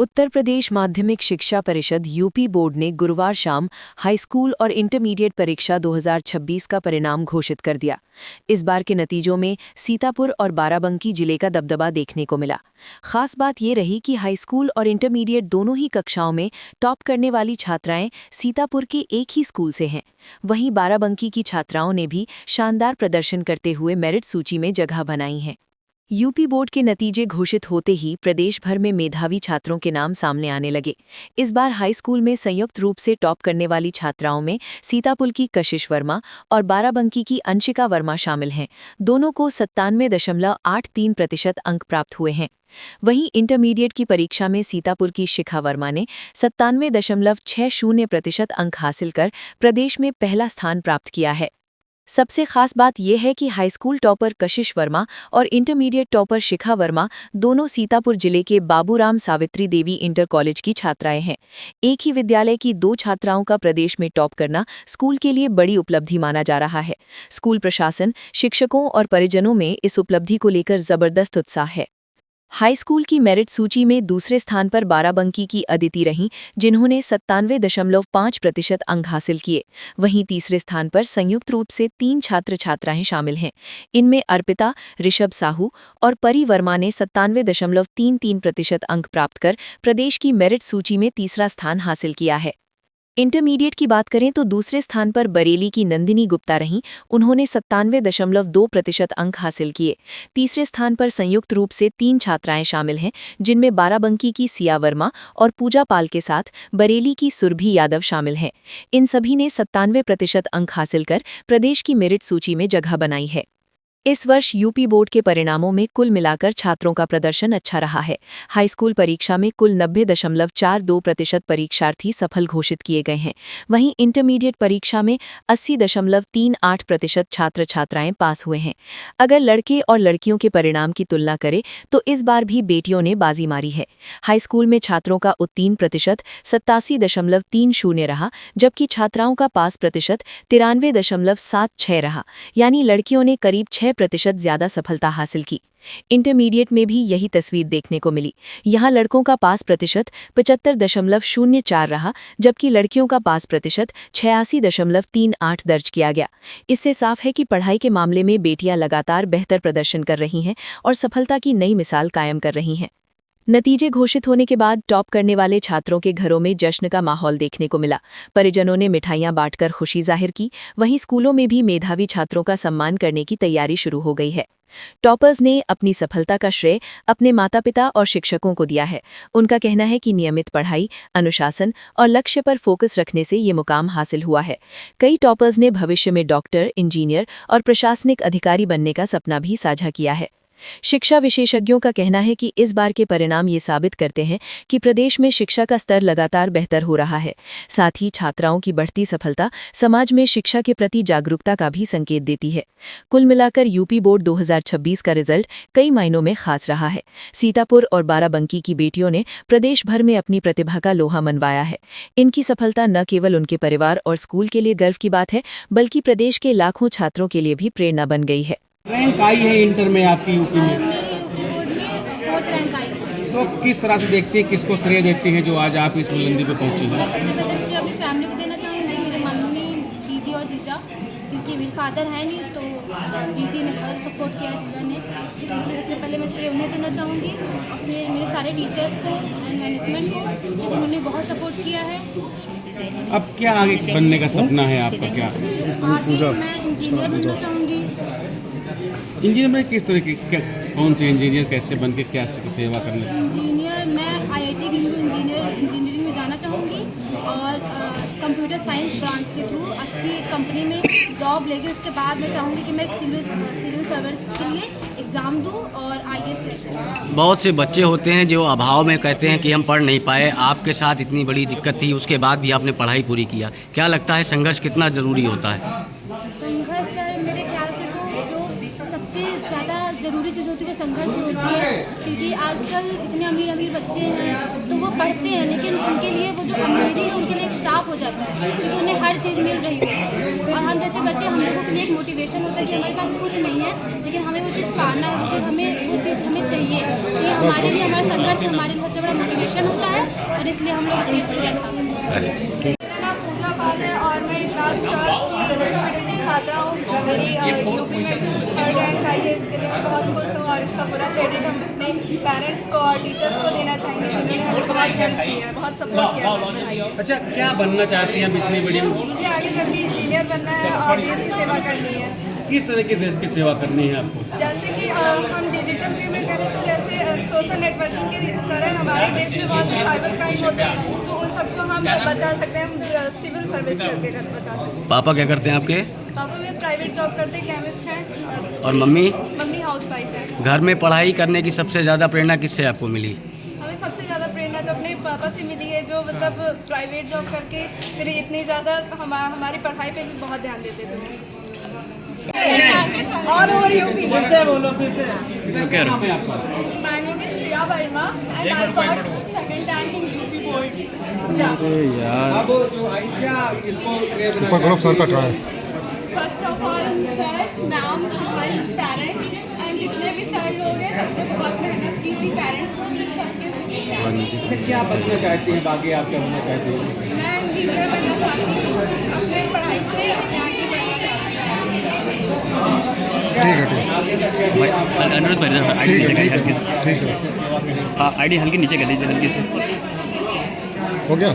उत्तर प्रदेश माध्यमिक शिक्षा परिषद यूपी बोर्ड ने गुरुवार शाम हाई स्कूल और इंटरमीडिएट परीक्षा 2026 का परिणाम घोषित कर दिया। इस बार के नतीजों में सीतापुर और बाराबंकी जिले का दबदबा देखने को मिला। खास बात ये रही कि हाई स्कूल और इंटरमीडिएट दोनों ही कक्षाओं में टॉप करने वाली छात्राएं सीतापुर के एक ही स्कूल से हैं। वहीं बाराबंकी की छात्राओं ने भी शानदार प्रदर्शन करते हुए मेरिट सूची में जगह बनाई है। यूपी बोर्ड के नतीजे घोषित होते ही प्रदेश भर में मेधावी छात्रों के नाम सामने आने लगे। इस बार हाई स्कूल में संयुक्त रूप से टॉप करने वाली छात्राओं में सीतापुर की कशिश वर्मा और बाराबंकी की अंशिका वर्मा शामिल हैं। दोनों को 97.83% अंक प्राप्त हुए हैं। वहीं इंटरमीडिएट की परीक्षा में सीतापुर की शिखा वर्मा ने 97.60% अंक हासिल कर प्रदेश में पहला स्थान प्राप्त किया है। सबसे खास बात यह है कि हाई स्कूल टॉपर कशिश वर्मा और इंटरमीडिएट टॉपर शिखा वर्मा दोनों सीतापुर जिले के बाबूराम सावित्री देवी इंटर कॉलेज की छात्राएं हैं। एक ही विद्यालय की दो छात्राओं का प्रदेश में टॉप करना स्कूल के लिए बड़ी उपलब्धि माना जा रहा है। स्कूल प्रशासन, शिक्षकों और परिजनों में इस उपलब्धि को लेकर जबरदस्त उत्साह है। हाई स्कूल की मेरिट सूची में दूसरे स्थान पर बाराबंकी की अदिति रहीं, जिन्होंने 97.5% अंक हासिल किए। वहीं तीसरे स्थान पर संयुक्त रूप से 3 छात्र छात्राएं शामिल हैं। इनमें अर्पिता, ऋषभ साहू और परी वर्मा ने 97.33% अंक प्राप्त कर प्रदेश की मेरिट सूची में तीसरा स्थान हासिल किया है। इंटरमीडिएट की बात करें तो दूसरे स्थान पर बरेली की नंदिनी गुप्ता रहीं। उन्होंने 97.2% अंक हासिल किए। तीसरे स्थान पर संयुक्त रूप से 3 छात्राएं शामिल हैं, जिनमें बाराबंकी की सिया वर्मा और पूजा पाल के साथ बरेली की सुरभि यादव शामिल हैं। इन सभी ने 97% अंक हासिल कर प्रदेश की मेरिट सूची में जगह बनाई है। इस वर्ष यूपी बोर्ड के परिणामों में कुल मिलाकर छात्रों का प्रदर्शन अच्छा रहा है। हाई स्कूल परीक्षा में कुल 90.42% परीक्षार्थी सफल घोषित किए गए हैं। वहीं इंटरमीडिएट परीक्षा में 80.38% छात्र छात्राएं पास हुए हैं। अगर लड़के और लड़कियों के परिणाम की तुलना करें तो इस बार भी बेटियों ने बाजी मारी है। हाई स्कूल में छात्रों का उत्तीर्ण प्रतिशत 87.30 रहा, जबकि छात्राओं का पास प्रतिशत 93.76 रहा, यानी लड़कियों ने करीब 6% ज्यादा सफलता हासिल की। इंटरमीडिएट में भी यही तस्वीर देखने को मिली। यहां लड़कों का पास प्रतिशत 75.04 रहा, जबकि लड़कियों का पास प्रतिशत 86.38 दर्ज किया गया। इससे साफ है कि पढ़ाई के मामले में बेटियां लगातार बेहतर प्रदर्शन कर रही हैं और सफलता की नई मिसाल कायम कर रही हैं। नतीजे घोषित होने के बाद टॉप करने वाले छात्रों के घरों में जश्न का माहौल देखने को मिला। परिजनों ने मिठाइयां बांटकर खुशी जाहिर की। वहीं स्कूलों में भी मेधावी छात्रों का सम्मान करने की तैयारी शुरू हो गई है। टॉपर्स ने अपनी सफलता का श्रेय अपने माता-पिता और शिक्षकों को दिया है। उनका कहना है कि नियमित पढ़ाई, अनुशासन और लक्ष्य पर फोकस रखने से ये मुकाम हासिल हुआ है। कई टॉपर्स ने भविष्य में डॉक्टर, इंजीनियर और प्रशासनिक अधिकारी बनने का सपना भी साझा किया है। शिक्षा विशेषज्ञों का कहना है कि इस बार के परिणाम ये साबित करते हैं कि प्रदेश में शिक्षा का स्तर लगातार बेहतर हो रहा है। साथ ही छात्राओं की बढ़ती सफलता समाज में शिक्षा के प्रति जागरूकता का भी संकेत देती है। कुल मिलाकर यूपी बोर्ड 2026 का रिजल्ट कई मायनों में खास रहा है। सीतापुर और बाराबंकी की बेटियों ने प्रदेश भर में अपनी प्रतिभा का लोहा मनवाया है। इनकी सफलता न केवल उनके परिवार और स्कूल के लिए गर्व की बात है, बल्कि प्रदेश के लाखों छात्रों के लिए भी प्रेरणा बन गई है। रैंक आई है इंटर में आपकी यूपी में? मेरी यूपी बोर्ड में 4th रैंक आई है। तो किस तरह से देखते हैं, किसको श्रेय देते हैं जो आज आप इस बुलंदी पे पहुंची हैं? मैं सबसे पहले श्रेय अपनी फैमिली को देना चाहूँगी, मेरे मम्मी, दीदी और जीजा, क्योंकि मेरे फादर है नहीं तो दीदी ने बहुत सपोर्ट किया, जीजा ने, तो इसलिए सबसे पहले मैं श्रेय उन्हें देना चाहूँगी। और फिर मेरे सारे टीचर्स को एंड मैनेजमेंट को, क्योंकि उन्होंने बहुत सपोर्ट किया है। अब क्या आगे बनने का सपना है आपका? क्या आगे मैं इंजीनियर बनना चाहूँगी। इंजीनियर में किस तरह की कौन से इंजीनियर, कैसे बन के क्या सेवा करने? इंजीनियर मैं IIT के थ्रू इंजीनियरिंग में जाना चाहूँगी और कंप्यूटर साइंस ब्रांच के थ्रू अच्छी कंपनी में जॉब लेके उसके बाद मैं चाहूँगी कि मैं सिविल सर्विस के लिए एग्ज़ाम दूँ और IAS ले। बहुत से बच्चे होते हैं जो अभाव में कहते हैं कि हम पढ़ नहीं पाए। आपके साथ इतनी बड़ी दिक्कत थी, उसके बाद भी आपने पढ़ाई पूरी किया। क्या लगता है संघर्ष कितना ज़रूरी होता है? संघर्ष सर मेरे ख्याल से तो जो सबसे ज़्यादा ज़रूरी चीज़ होती है वो संघर्ष ही होती है, क्योंकि आजकल इतने अमीर अमीर बच्चे हैं तो वो पढ़ते हैं, लेकिन उनके लिए वो जो अमीरी है उनके लिए एक श्राप हो जाता है, क्योंकि उन्हें हर चीज़ मिल रही होती है। और हम जैसे बच्चे, हम लोगों के लिए एक मोटिवेशन होता है कि हमारे पास कुछ नहीं है लेकिन हमें वो चीज़ पाना है, वो चीज़ हमें चाहिए। तो ये हमारे लिए, हमारा संघर्ष हमारे लिए सबसे बड़ा मोटिवेशन होता है और इसलिए हम लोग इतनी अच्छी रखा मेरा नाम पूजा पाल है और मैं क्लास 12 की इंग्लिश मीडियम की छात्रा हूँ। मेरी यूपी में 3rd रैंक आई है, इसके लिए मैं बहुत खुश हूँ और इसका पूरा क्रेडिट हम अपने पेरेंट्स को और टीचर्स को देना चाहेंगे जिन्होंने हमें बहुत हेल्प की है, बहुत सपोर्ट किया है पढ़ाई में। अच्छा, क्या बनना चाहती हैं आप इतनी बड़ी? मुझे आगे चल के इंजीनियर बनना है और देश की सेवा करनी है। किस तरह के देश की सेवा करनी है आपको? जैसे कि हम डिजिटल वे में करें तो जैसे सोशल नेटवर्किंग के तरह हमारे देश में बहुत से साइबर क्राइम होते हैं तो उन सबको हम बचा सकते हैं, हम सिविल सर्विस करके बचा सकते हैं। पापा क्या करते हैं आपके? पापा में प्राइवेट जॉब करते हैं, केमिस्ट हैं। और मम्मी? मम्मी हाउस वाइफ है। घर में पढ़ाई करने की सबसे ज़्यादा प्रेरणा किससे आपको मिली? हमें सबसे ज़्यादा प्रेरणा तो अपने पापा से मिली है, जो मतलब प्राइवेट जॉब करके फिर इतनी ज़्यादा हमारी पढ़ाई पे भी बहुत ध्यान देते थे। All over UP. फिर से बोलो, फिर से। क्या नाम है आपका? My name is Shreya Verma and I got second rank in UP board. अब जो आई क्या किसको श्रेय देना ऊपर करो सर का try. First of all, sir, ma'am, हमारे पेरेंट्स एंड जितने भी सर लोग हैं सबने बहुत मेहनत की थी, पेरेंट्स को सबके। अच्छा, क्या बनना चाहती हैं? आगे आप क्या बनना चाहती हैं? मैं इंजीनियर बनना चाहती हूँ, अपने पढ़ाई से अपने आगे बढ़ना चाहती हूँ। आगे जाके आपका अनुरोध पर आईडी नीचे कर हल्की ठीक है, आईडी हल्की नीचे कर दीजिए हल्की से हो गया।